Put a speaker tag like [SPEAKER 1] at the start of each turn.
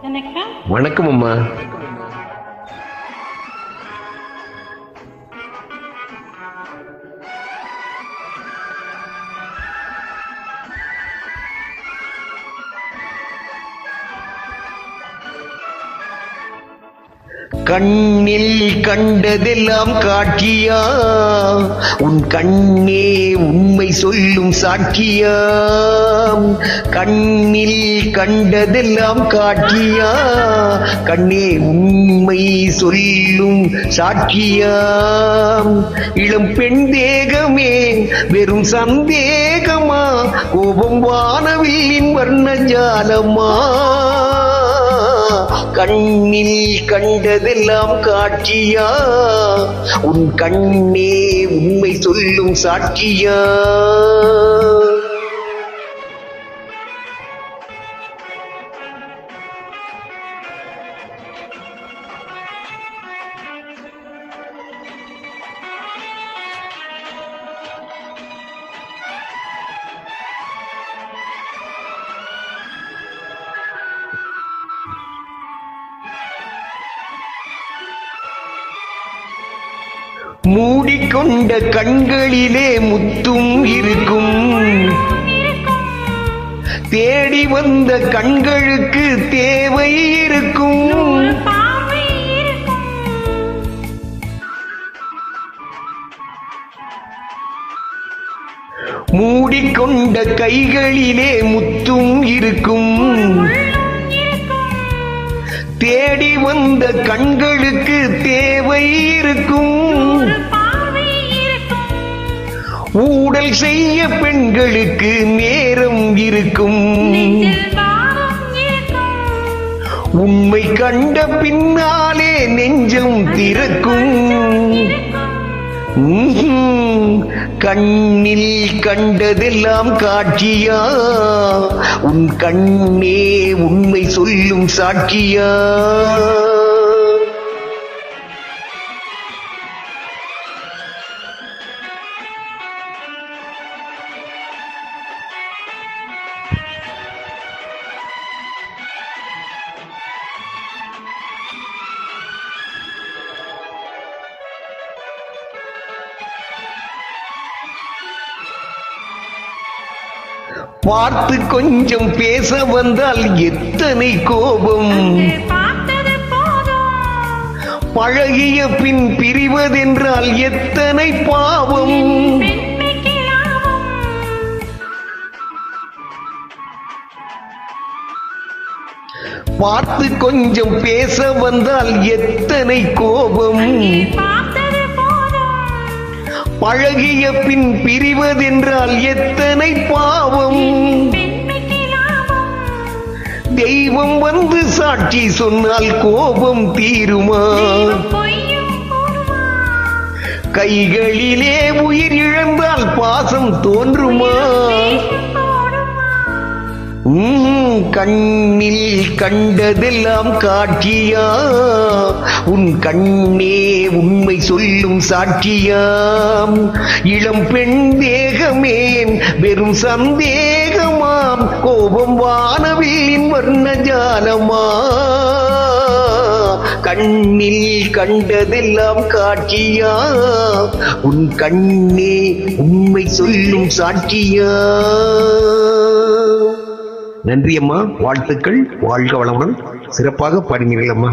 [SPEAKER 1] வணக்கம் அம்மா. கண்ணில் கண்டதெல்லாம் காட்சியா, உன் கண்ணே உண்மை சொல்லும் சாட்சியா. கண்ணில் கண்டதெல்லாம் காட்சியா, கண்ணே உண்மை சொல்லும் சாட்சியா. இளம் பெண் தேகமே வெறும் சந்தேகமா, கோபம் வானவில்லின் வர்ணஜாலமா. கண்ணில் கண்டதெல்லாம் காட்சியா, உன் கண்ணே உண்மை சொல்லும் சாட்சியா. மூடிக்கொண்ட கண்களிலே முத்தும் இருக்கும், தேடி வந்த கண்களுக்கு தேவை இருக்கும். மூடிக்கொண்ட கைகளிலே முத்தும் இருக்கும், தேடி வந்த கண்களுக்கு தேவை இருக்கும். ஊடல் செய்ய பெண்களுக்கு நேரம் இருக்கும், உண்மை கண்ட பின்னாலே நெஞ்சம் திறக்கும். கண்ணில் கண்டதெல்லாம் காட்சியா, உன் கண்ணே உண்மை சொல்லும் சாட்சியா. பார்த்து கொஞ்சம் பேச வந்தால் எத்தனை கோபம், பழகிய பின் பிரிவதென்றால் எத்தனை பாவம். பார்த்து கொஞ்சம் பேச வந்தால் எத்தனை கோபம், பழகிய பின் பிரிவதென்றால் எத்தனை பாவம். தெய்வம் வந்து சாட்சி சொன்னால் கோபம் தீருமா, கைகளிலே உயிர் இழந்தால் பாசம் தோன்றுமா. கண்ணில் கண்டதெல்லாம் காட்சியா, உன் கண்ணே உண்மை சொல்லும் சாட்சியாம். இளம் பெண் தேகமேன் வெறும் சந்தேகமாம், கோபம் வானவில்லின் வர்ணஜாலமா. கண்ணில் கண்டதெல்லாம் காட்சியா, உன் கண்ணே உண்மை சொல்லும் சாட்சியா. நன்றி அம்மா, வாழ்த்துக்கள், வாழ்க வளமுடன். சிறப்பாக பாடுகிறீர்கள் அம்மா.